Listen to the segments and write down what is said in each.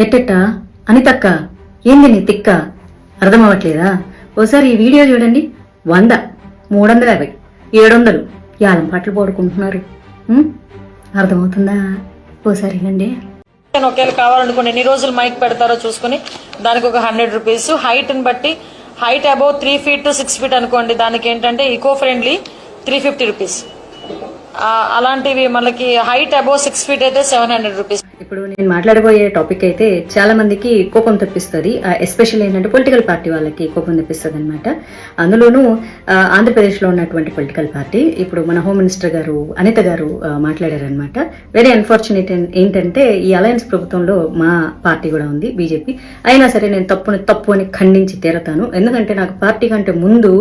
ఎట్టెట్ట అనితక్క ఏంది నీ తిక్క అర్థం అవ్వట్లేదా? ఓసారి ఈ వీడియో చూడండి. 100, 350, 700 యాలం పాటలు పోడుకుంటున్నారు. అర్థమవుతుందా? ఓసారి అండి. ఒకేలా కావాలనుకోండి ఎన్ని రోజులు మైక్ పెడతారో చూసుకుని దానికి ఒక 100 రూపీస్. హైట్ ని బట్టి height above 3 feet to 6 feet అనుకోండి, దానికి ఏంటంటే ఈకో ఫ్రెండ్లీ 350 రూపీస్. అలాంటివి మనకి హైట్ అబౌవ్ 6 feet అయితే 700 రూపీస్. ఇప్పుడు నేను మాట్లాడబోయే టాపిక్ అయితే చాలా మందికి కోపం తెప్పిస్తుంది. ఎస్పెషల్ ఏంటంటే పొలిటికల్ పార్టీ వాళ్ళకి కోపం తెప్పిస్తుంది అనమాట. అందులోనూ ఆంధ్రప్రదేశ్లో ఉన్నటువంటి పొలిటికల్ పార్టీ ఇప్పుడు మన హోమ్ మినిస్టర్ గారు అనిత గారు మాట్లాడారనమాట. వెరీ అన్ఫార్చునేట్ ఏంటంటే ఈ అలయన్స్ ప్రభుత్వంలో మా పార్టీ కూడా ఉంది, బీజేపీ. అయినా సరే నేను తప్పు అని ఖండించి తీరతాను. ఎందుకంటే నాకు పార్టీ కంటే ముందు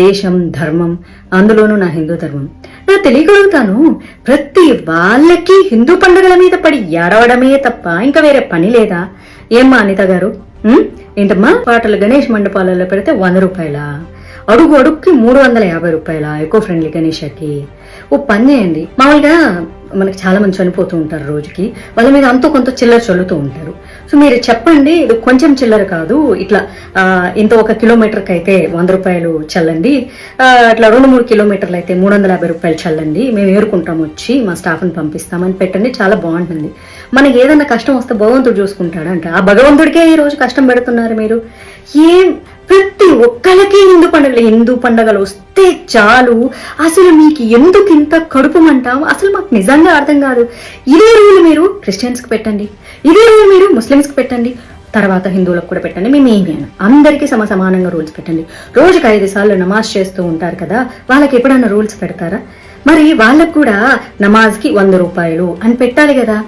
దేశం, ధర్మం, అందులోనూ నా హిందూ ధర్మం నాకు తెలియగలుగుతాను. ప్రతి వాళ్ళకి హిందూ పండుగల మీద పడి ఏడవడమే తప్ప ఇంకా వేరే పని లేదా? ఏమ్మా అనిత గారు, ఏంటమ్మా పాటలు గణేష్ మండపాలలో పెడితే 100 రూపాయల, అడుగు అడుగుకి 350 రూపాయల ఎకో ఫ్రెండ్లీ గణేషకి. ఓ పని చేయండి. మామూలుగా మనకి చాలా మంది చనిపోతూ ఉంటారు రోజుకి, వాళ్ళ మీద అంతో కొంత చిల్లర చల్లుతూ ఉంటారు. సో మీరు చెప్పండి, ఇది కొంచెం చిల్లర కాదు, ఇట్లా ఇంత 1 కిలోమీటర్కి అయితే 100 రూపాయలు చల్లండి, అట్లా 2-3 కిలోమీటర్లు అయితే 350 రూపాయలు చల్లండి, మేము ఏరుకుంటాం, వచ్చి మా స్టాఫ్ని పంపిస్తామని పెట్టండి. చాలా బాగుంటుంది. మనకి ఏదన్నా కష్టం వస్తే భగవంతుడు చూసుకుంటాడంట. ఆ భగవంతుడికే ఈ రోజు కష్టం పెడుతున్నారు మీరు. ప్రతి ఒక్కరికి హిందూ పండుగలు వస్తే చాలు. అసలు మీకు ఎందుకు ఇంత కడుపు మంటాం? అసలు మాకు నిజంగా అర్థం కాదు. ఇదే రూల్ మీరు క్రిస్టియన్స్కి పెట్టండి, ఇదే రూల్ మీరు ముస్లిమ్స్కి పెట్టండి, తర్వాత హిందువులకు కూడా పెట్టండి. మేమేమి అందరికీ సమానంగా రూల్స్ పెట్టండి. రోజుకి 5 సార్లు నమాజ్ చేస్తూ ఉంటారు కదా, వాళ్ళకి ఎప్పుడన్నా రూల్స్ పెడతారా? మరి వాళ్ళకు కూడా నమాజ్కి 100 రూపాయలు అని పెట్టాలి కదా.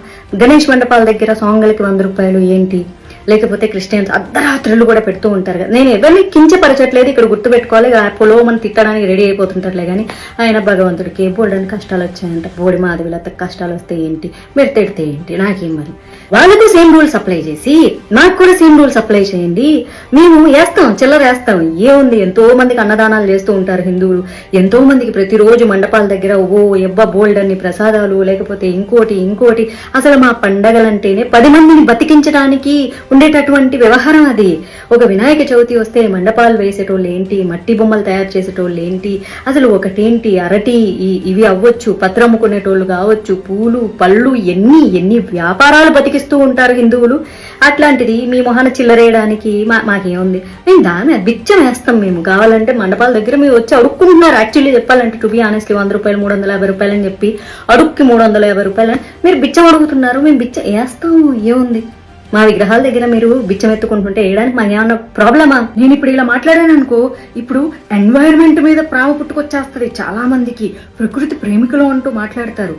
గణేష్ మండపాల దగ్గర సాంగ్లకి 100 రూపాయలు ఏంటి? లేకపోతే క్రిస్టియన్స్ అర్ధరాత్రులు కూడా పెడుతూ ఉంటారు కదా. నేను ఎవరిని కించపరచట్లేదు, ఇక్కడ గుర్తుపెట్టుకోవాలి. పొలో మనం తిట్టడానికి రెడీ అయిపోతుంటారులే కానీ ఆయన భగవంతుడికి బోల్డని కష్టాలు వచ్చాయంట. బోడి మాధవిలత కష్టాలు వస్తే ఏంటి, మీరు తిడితే ఏంటి, నాకేం మరి. వాళ్ళకు సేమ్ రూల్స్ అప్లై చేసి నాకు కూడా సేమ్ రూల్స్ అప్లై చేయండి. మేము వేస్తాం, చిల్లర వేస్తాం. ఏముంది, ఎంతో మందికి అన్నదానాలు చేస్తూ ఉంటారు హిందువులు. ఎంతో మందికి ప్రతిరోజు మండపాల దగ్గర బోల్డ్ అన్ని ప్రసాదాలు, లేకపోతే ఇంకోటి. అసలు మా పండగలంటేనే 10 మందిని బతికించడానికి ఉండేటటువంటి వ్యవహారం అది. ఒక వినాయక చవితి వస్తే మండపాలు వేసేటోళ్ళు ఏంటి, మట్టి బొమ్మలు తయారు చేసేటోళ్ళు ఏంటి, అసలు ఒకటేంటి అరటి ఇవి అవ్వచ్చు, పత్రం అమ్ముకునేటోళ్ళు కావచ్చు, పూలు పళ్ళు, ఎన్ని వ్యాపారాలు బతికిస్తూ ఉంటారు హిందువులు. అట్లాంటిది మీ మొహన చిల్లరేయడానికి మాకేముంది? మేము దాని బిచ్చం వేస్తాం. మేము కావాలంటే మండపాల దగ్గర మీరు వచ్చి అడుక్కుంటున్నారు. యాక్చువల్లీ చెప్పాలంటే టు బి ఆనెస్ట్లీ 100 రూపాయలు 350 రూపాయలు అని చెప్పి అడుక్కి 350 రూపాయలు మీరు బిచ్చం అడుగుతున్నారు. మేము బిచ్చం వేస్తాము. ఏముంది, మా విగ్రహాల దగ్గర మీరు బిచ్చం ఎత్తుకుంటుంటే వేయడానికి మాకు ఏమన్నా ప్రాబ్లమా? నేను ఇప్పుడు ఇలా మాట్లాడాను అనుకో, ఇప్పుడు ఎన్వైరన్మెంట్ మీద ప్రేమ పుట్టుకొచ్చేస్తుంది చాలా మందికి. ప్రకృతి ప్రేమికులు అంటూ మాట్లాడతారు.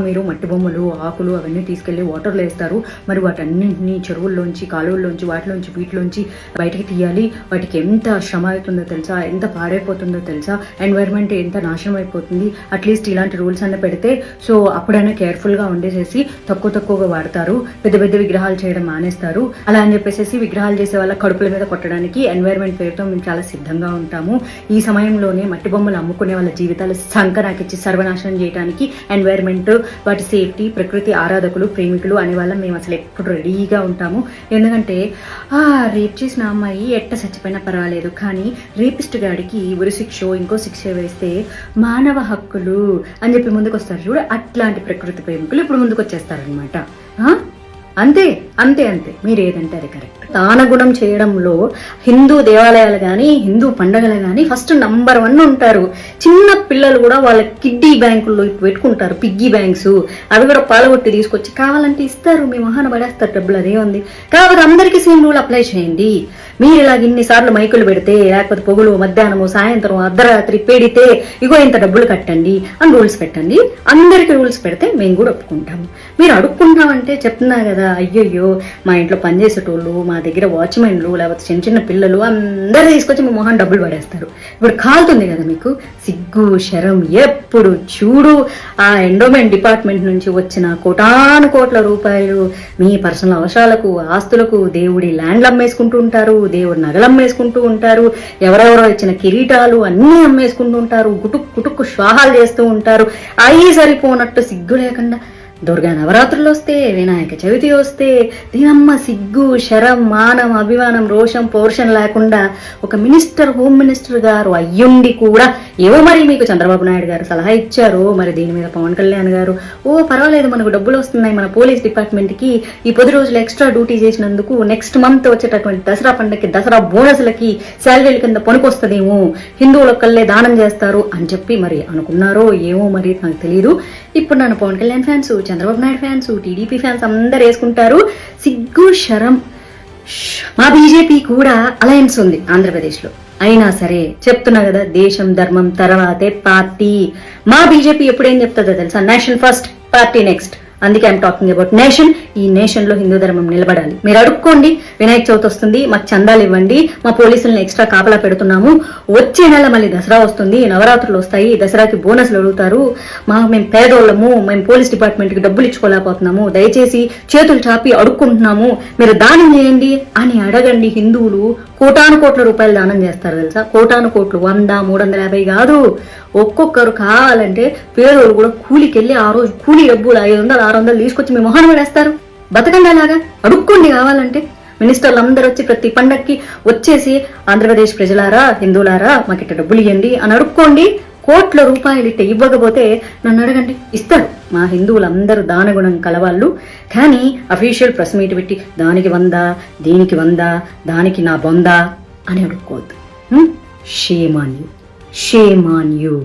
మీరు మట్టి బొమ్మలు, ఆకులు అవన్నీ తీసుకెళ్లి వాటర్లో వేస్తారు. మరి వాటన్నింటినీ చెరువుల్లోంచి, కాలువల్లోంచి, వీటిలోంచి బయటికి తీయాలి. వాటికి ఎంత శ్రమ అవుతుందో తెలుసా, ఎంత పాడైపోతుందో తెలుసా, ఎన్వైరన్మెంట్ ఎంత నాశనం అయిపోతుంది. అట్లీస్ట్ ఇలాంటి రూల్స్ అన్న పెడితే సో అప్పుడైనా కేర్ఫుల్గా ఉండేసేసి తక్కువగా వాడతారు. పెద్ద విగ్రహాలు చేయడం మానేస్తారు. అలా అని చెప్పేసి విగ్రహాలు చేసే వాళ్ళ కడుపుల మీద కొట్టడానికి ఎన్వైరన్మెంట్ పేరుతో మేము చాలా సిద్ధంగా ఉంటాము. ఈ సమయంలోనే మట్టి బొమ్మలు అమ్ముకునే వాళ్ళ జీవితాలు సంకరాకిచ్చి సర్వనాశనం చేయడానికి ఎన్వైరన్మెంట్, వాటి సేఫ్టీ, ప్రకృతి ఆరాధకులు, ప్రేమికులు అనే వాళ్ళం మేము అసలు ఎప్పుడు రెడీగా ఉంటాము. ఎందుకంటే రేప్ చేసిన అమ్మాయి ఎట్ట చచ్చిపోయినా పర్వాలేదు, కానీ రేపిస్ట్ గాడికి ఉరి శిక్ష, ఇంకో శిక్ష వేస్తే మానవ హక్కులు అని చెప్పి ముందుకు వస్తారు చూడు. అట్లాంటి ప్రకృతి ప్రేమికులు ఇప్పుడు ముందుకు వచ్చేస్తారనమాట. అంతే మీరు ఏదంటే అది కరెక్ట్. దానగుణం చేయడంలో హిందూ దేవాలయాలు కానీ, హిందూ పండుగలు కానీ ఫస్ట్ నంబర్ 1 ఉంటారు. చిన్న పిల్లలు కూడా వాళ్ళ కిడ్డీ బ్యాంకుల్లో పెట్టుకుంటారు, పిగ్గీ బ్యాంక్స్. అవి కూడా పాలగొట్టి తీసుకొచ్చి కావాలంటే ఇస్తారు. మీ మొహాన పడేస్తారు డబ్బులు. అదే ఉంది. కాకపోతే అందరికీ సేమ్ రూల్ అప్లై చేయండి. మీరు ఇలాగ ఇన్నిసార్లు మైకులు పెడితే, లేకపోతే పొగులు, మధ్యాహ్నము, సాయంత్రం, అర్ధరాత్రి పెడితే ఇగో ఇంత డబ్బులు కట్టండి అని రూల్స్ పెట్టండి. అందరికి రూల్స్ పెడితే మేము కూడా ఒప్పుకుంటాము. మీరు అడుక్కుంటామంటే చెప్తున్నా కదా, అయ్యయ్యో మా ఇంట్లో పనిచేసేటోళ్ళు, మా దగ్గర వాచ్మెన్లు, లేకపోతే చిన్న పిల్లలు అందరూ తీసుకొచ్చి మీ మొహాన్ డబ్బులు పడేస్తారు. ఇప్పుడు కాలుతుంది కదా మీకు. సిగ్గు శరం ఎప్పుడు చూడు ఆ ఎండోమెంట్ డిపార్ట్మెంట్ నుంచి వచ్చిన కోట్ల రూపాయలు మీ పర్సనల్ అవసరాలకు, ఆస్తులకు, దేవుడి ల్యాండ్లు అమ్మేసుకుంటూ ఉంటారు, దేవుడి నగలు అమ్మేసుకుంటూ ఉంటారు, ఎవరెవరో ఇచ్చిన కిరీటాలు అన్నీ అమ్మేసుకుంటూ ఉంటారు, గుటుక్కు శ్వాహాలు చేస్తూ ఉంటారు. అయ్యి సరిపోనట్టు సిగ్గు లేకుండా దుర్గా నవరాత్రులు వస్తే, వినాయక చవితి వస్తే, దీనమ్మ సిగ్గు, శరం, మానం, అభిమానం, రోషం, పౌరుషం లేకుండా ఒక మినిస్టర్, హోమ్ మినిస్టర్ గారు అయ్యుండి కూడా ఏవో మరి మీకు చంద్రబాబు నాయుడు గారు సలహా ఇచ్చారు, మరి దీని మీద పవన్ కళ్యాణ్ గారు పర్వాలేదు మనకు డబ్బులు వస్తున్నాయి మన పోలీస్ డిపార్ట్మెంట్ కి ఈ 10 రోజులు ఎక్స్ట్రా డ్యూటీ చేసినందుకు నెక్స్ట్ మంత్ వచ్చేటటువంటి దసరా పండుగకి, దసరా బోనస్లకి శాలరీల కింద పనికొస్తుందేమో, హిందువుల కల్లే దానం చేస్తారు అని చెప్పి మరి అనుకున్నారో ఏమో మరి నాకు తెలియదు. ఇప్పుడు నన్ను Pawan Kalyan fans, Chandrababu Naidu fans, TDP fans అందరు వేసుకుంటారు. సిగ్గు శరం. మా బీజేపీ కూడా అలయన్స్ ఉంది ఆంధ్రప్రదేశ్లో. అయినా సరే చెప్తున్నా కదా, దేశం ధర్మం తర్వాతే పార్టీ. మా బీజేపీ ఎప్పుడేం చెప్తుందో తెలుసా? Nation first, party next. అందుకే ఐఎమ్ టాకింగ్ అబౌట్ నేషన్. ఈ నేషన్ లో హిందూ ధర్మం నిలబడాలి. మీరు అడుక్కోండి, వినాయక చవితి వస్తుంది మాకు చందాలు ఇవ్వండి, మా పోలీసులను ఎక్స్ట్రా కాపలా పెడుతున్నాము, వచ్చే నెల మళ్ళీ దసరా వస్తుంది, నవరాత్రులు వస్తాయి, దసరాకి బోనస్లు అడుగుతారు, మేము పేదోళ్ళము, మేము పోలీస్ డిపార్ట్మెంట్ కి డబ్బులు ఇచ్చుకోలేకపోతున్నాము, దయచేసి చేతులు చాపి అడుక్కుంటున్నాము, మీరు దానం చేయండి అని అడగండి. హిందువులు కోటాను కోట్ల రూపాయలు దానం చేస్తారు తెలుసా? కోటాను కోట్లు, 100, 350 కాదు. ఒక్కొక్కరు కావాలంటే పేదోళ్ళు కూడా కూలికెళ్ళి ఆ రోజు కూలీ డబ్బులు 500, 600 తీసుకొచ్చి మీ మొహాన్ని పడేస్తారు. బతకండి అలాగా, అడుక్కోండి కావాలంటే. మినిస్టర్లు అందరూ వచ్చి ప్రతి పండక్కి వచ్చేసి ఆంధ్రప్రదేశ్ ప్రజలారా, హిందువులారా మాకు ఇట్ట డబ్బులు ఇవ్వండి అని అడుక్కోండి. కోట్ల రూపాయలు ఇట్ట ఇవ్వకపోతే నన్ను అడగండి, ఇస్తారు. మా హిందువులందరూ దానగుణం కలవాళ్ళు. కానీ అఫీషియల్ ప్రెస్ మీట్ పెట్టి దానికి 100, దీనికి 100, దానికి నా 100 అని అడుక్కోవద్దు. Shame on you, shame on you.